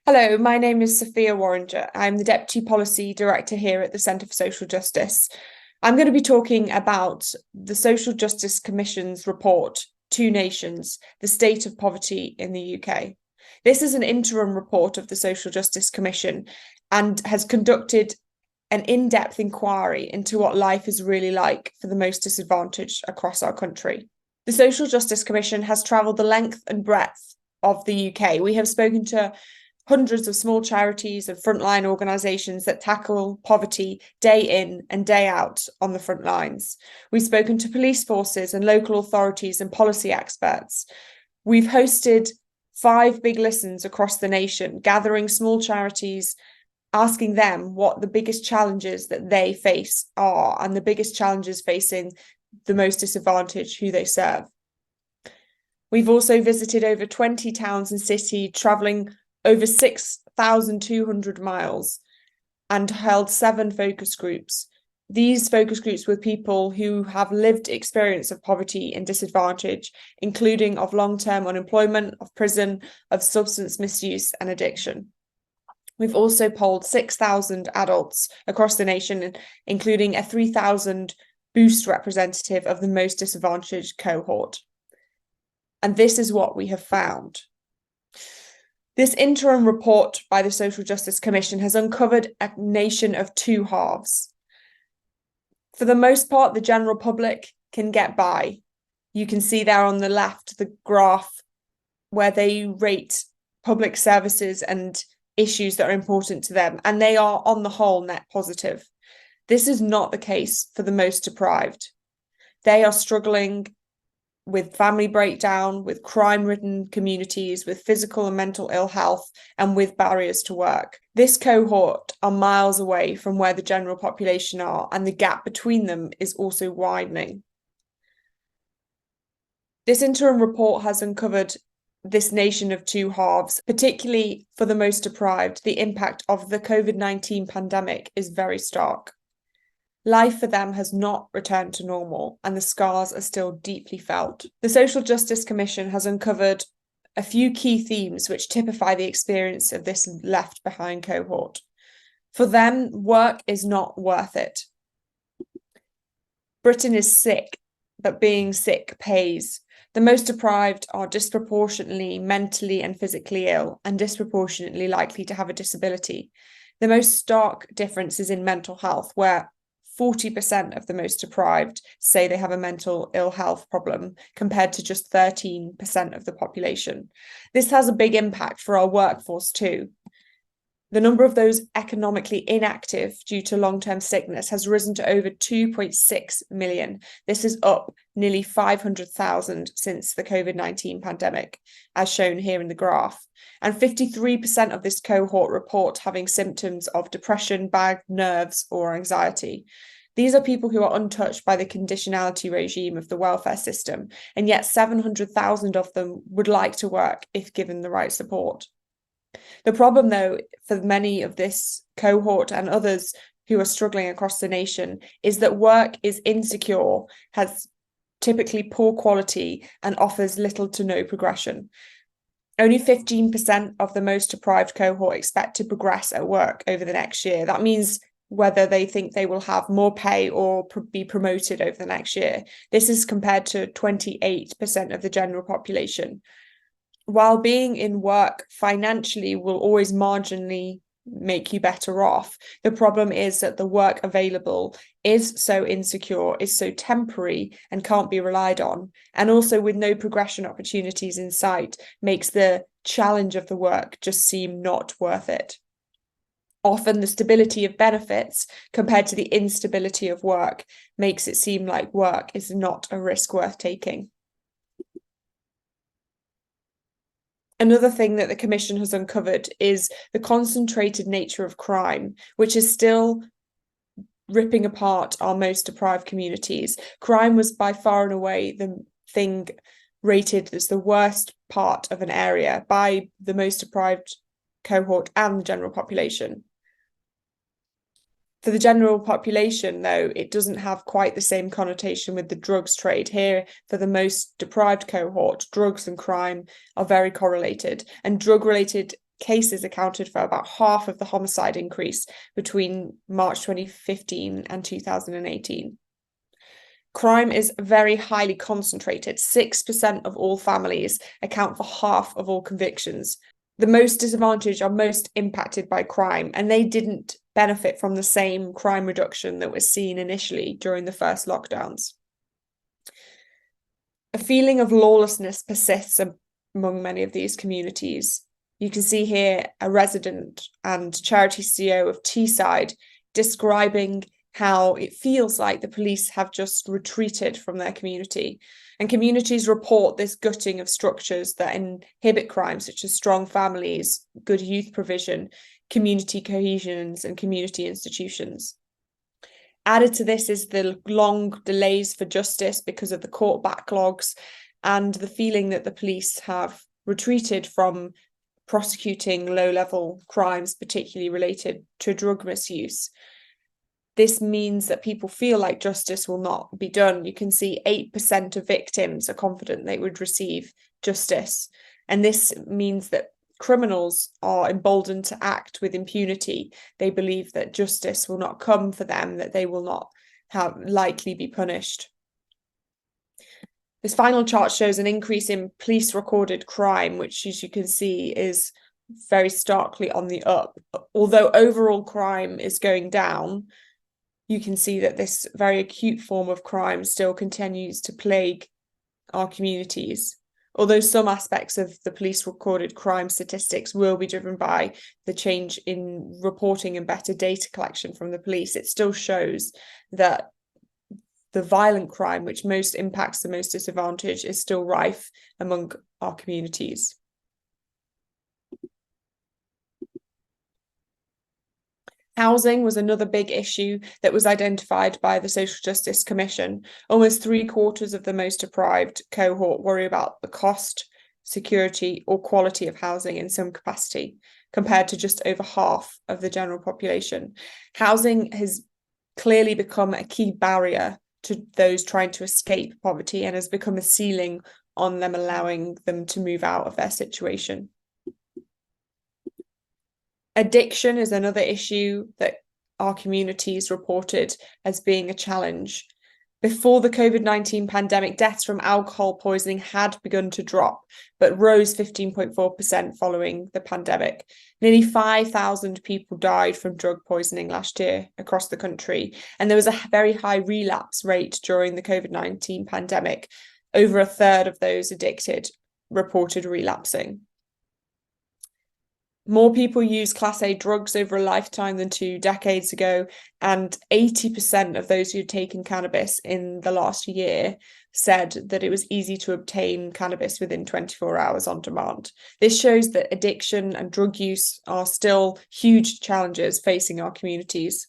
Hello, my name is Sophia Worringer. I'm the Deputy Policy Director here at the Centre for Social Justice. I'm going to be talking about the Social Justice Commission's report, Two Nations, the State of Poverty in the UK. This is an interim report of the Social Justice Commission and has conducted an in-depth inquiry into what life is really like for the most disadvantaged across our country. The Social Justice Commission has travelled the length and breadth of the UK. We have spoken to hundreds of small charities and frontline organisations that tackle poverty day in and day out on the front lines. We've spoken to police forces and local authorities and policy experts. We've hosted 5 big listens across the nation, gathering small charities, asking them what the biggest challenges that they face are and the biggest challenges facing the most disadvantaged who they serve. We've also visited over 20 towns and cities, travelling over 6,200 miles and held 7 focus groups. These focus groups were people who have lived experience of poverty and disadvantage, including of long-term unemployment, of prison, of substance misuse and addiction. We've also polled 6,000 adults across the nation, including a 3,000 boost representative of the most disadvantaged cohort. And this is what we have found. This interim report by the Social Justice Commission has uncovered a nation of two halves. For the most part, the general public can get by. You can see there on the left the graph where they rate public services and issues that are important to them, and they are on the whole net positive. This is not the case for the most deprived. They are struggling with family breakdown, with crime-ridden communities, with physical and mental ill health, and with barriers to work. This cohort are miles away from where the general population are, and the gap between them is also widening. This interim report has uncovered this nation of two halves, particularly for the most deprived. The impact of the COVID-19 pandemic is very stark. Life for them has not returned to normal, and the scars are still deeply felt. The Social Justice Commission has uncovered a few key themes which typify the experience of this left behind cohort. For them, work is not worth it. Britain is sick, but being sick pays. The most deprived are disproportionately mentally and physically ill and disproportionately likely to have a disability. The most stark difference is in mental health, where 40% of the most deprived say they have a mental ill health problem, compared to just 13% of the population. This has a big impact for our workforce too. The number of those economically inactive due to long-term sickness has risen to over 2.6 million. This is up nearly 500,000 since the COVID-19 pandemic, as shown here in the graph. And 53% of this cohort report having symptoms of depression, bad nerves, or anxiety. These are people who are untouched by the conditionality regime of the welfare system, and yet 700,000 of them would like to work if given the right support. The problem, though, for many of this cohort and others who are struggling across the nation is that work is insecure, has typically poor quality, and offers little to no progression. Only 15% of the most deprived cohort expect to progress at work over the next year. That means whether they think they will have more pay or be promoted over the next year. This is compared to 28% of the general population. While being in work financially will always marginally make you better off, the problem is that the work available is so insecure, is so temporary and can't be relied on, and also with no progression opportunities in sight, makes the challenge of the work just seem not worth it. Often the stability of benefits compared to the instability of work makes it seem like work is not a risk worth taking. Another thing that the Commission has uncovered is the concentrated nature of crime, which is still ripping apart our most deprived communities. Crime was by far and away the thing rated as the worst part of an area by the most deprived cohort and the general population. For the general population, though, it doesn't have quite the same connotation with the drugs trade. Here, for the most deprived cohort, drugs and crime are very correlated, and drug-related cases accounted for about half of the homicide increase between March 2015 and 2018. Crime is very highly concentrated. 6% of all families account for half of all convictions. The most disadvantaged are most impacted by crime, and they didn't benefit from the same crime reduction that was seen initially during the first lockdowns. A feeling of lawlessness persists among many of these communities. You can see here a resident and charity CEO of Teesside describing how it feels like the police have just retreated from their community. And communities report this gutting of structures that inhibit crime, such as strong families, good youth provision, community cohesions, and community institutions. Added to this is the long delays for justice because of the court backlogs and the feeling that the police have retreated from prosecuting low-level crimes, particularly related to drug misuse. This means that people feel like justice will not be done. You can see 8% of victims are confident they would receive justice. And this means that criminals are emboldened to act with impunity. They believe that justice will not come for them, that they will not likely be punished. This final chart shows an increase in police recorded crime, which, as you can see, is very starkly on the up. Although overall crime is going down, you can see that this very acute form of crime still continues to plague our communities. Although some aspects of the police recorded crime statistics will be driven by the change in reporting and better data collection from the police, it still shows that the violent crime, which most impacts the most disadvantaged, is still rife among our communities. Housing was another big issue that was identified by the Social Justice Commission. Almost 3/4 of the most deprived cohort worry about the cost, security, or quality of housing in some capacity, compared to just over half of the general population. Housing has clearly become a key barrier to those trying to escape poverty and has become a ceiling on them, allowing them to move out of their situation. Addiction is another issue that our communities reported as being a challenge. Before the COVID-19 pandemic, deaths from alcohol poisoning had begun to drop, but rose 15.4% following the pandemic. Nearly 5,000 people died from drug poisoning last year across the country, and there was a very high relapse rate during the COVID-19 pandemic. Over a third of those addicted reported relapsing. More people use Class A drugs over a lifetime than 2 decades ago, and 80% of those who'd taken cannabis in the last year said that it was easy to obtain cannabis within 24 hours on demand. This shows that addiction and drug use are still huge challenges facing our communities.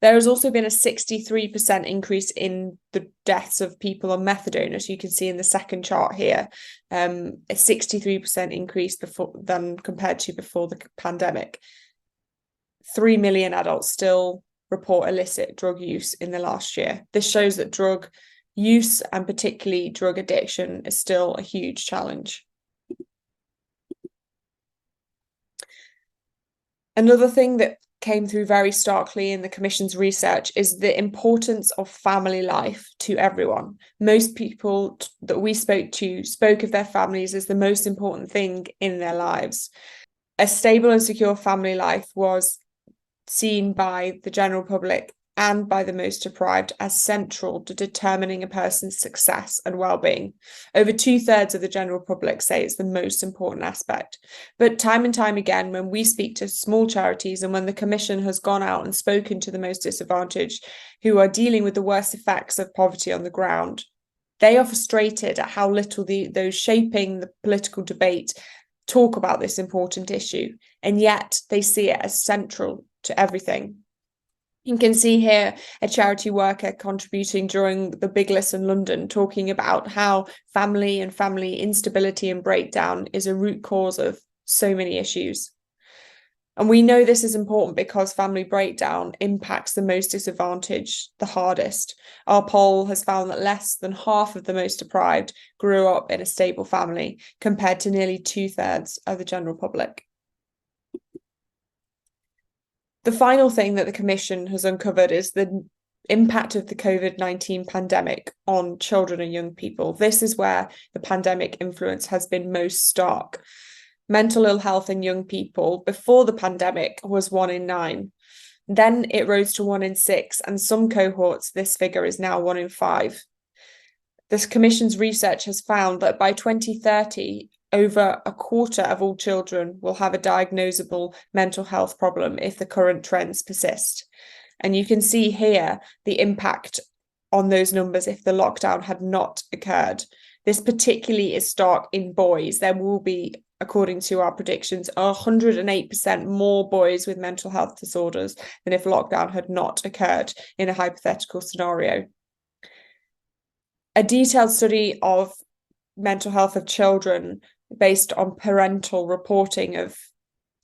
There has also been a 63% increase in the deaths of people on methadone, as you can see in the second chart here, a 63% increase than compared to before the pandemic. 3 million adults still report illicit drug use in the last year. This shows that drug use, and particularly drug addiction, is still a huge challenge. Another thing that came through very starkly in the Commission's research is the importance of family life to everyone. Most people that we spoke to spoke of their families as the most important thing in their lives. A stable and secure family life was seen by the general public and by the most deprived as central to determining a person's success and well-being. Over 2/3 of the general public say it's the most important aspect. But time and time again, when we speak to small charities and when the Commission has gone out and spoken to the most disadvantaged who are dealing with the worst effects of poverty on the ground, they are frustrated at how little those shaping the political debate talk about this important issue, and yet they see it as central to everything. You can see here a charity worker contributing during the Big List in London, talking about how family and family instability and breakdown is a root cause of so many issues. And we know this is important because family breakdown impacts the most disadvantaged the hardest. Our poll has found that less than half of the most deprived grew up in a stable family, compared to nearly 2/3 of the general public. The final thing that the Commission has uncovered is the impact of the COVID-19 pandemic on children and young people. This is where the pandemic influence has been most stark. Mental ill health in young people before the pandemic was 1 in 9. Then it rose to 1 in 6, and some cohorts, this figure is now 1 in 5. This Commission's research has found that by 2030, over a quarter of all children will have a diagnosable mental health problem if the current trends persist. And you can see here the impact on those numbers if the lockdown had not occurred. This particularly is stark in boys. There will be, according to our predictions, 108% more boys with mental health disorders than if lockdown had not occurred in a hypothetical scenario. A detailed study of mental health of children based on parental reporting of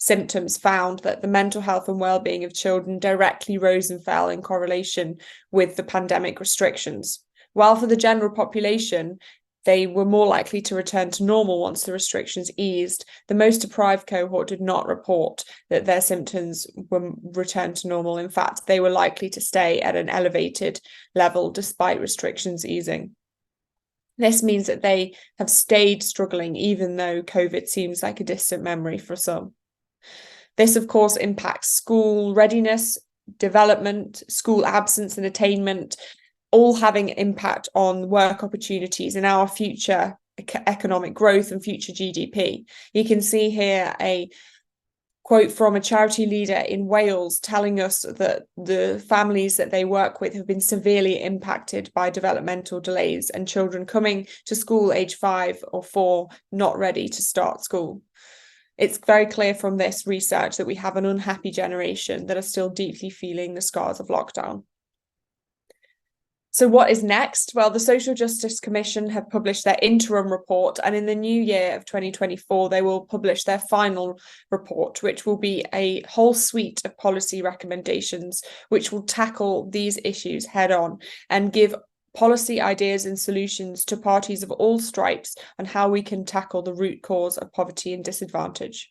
symptoms found that the mental health and well-being of children directly rose and fell in correlation with the pandemic restrictions. While for the general population, they were more likely to return to normal once the restrictions eased, the most deprived cohort did not report that their symptoms were returned to normal. In fact, they were likely to stay at an elevated level despite restrictions easing. This means that they have stayed struggling, even though COVID seems like a distant memory for some. This, of course, impacts school readiness, development, school absence and attainment, all having an impact on work opportunities and our future economic growth and future GDP. You can see here a quote from a charity leader in Wales telling us that the families that they work with have been severely impacted by developmental delays and children coming to school age 5 or 4 not ready to start school. It's very clear from this research that we have an unhappy generation that are still deeply feeling the scars of lockdown. So what is next? Well, the Social Justice Commission have published their interim report, and in the new year of 2024, they will publish their final report, which will be a whole suite of policy recommendations, which will tackle these issues head on and give policy ideas and solutions to parties of all stripes on how we can tackle the root cause of poverty and disadvantage.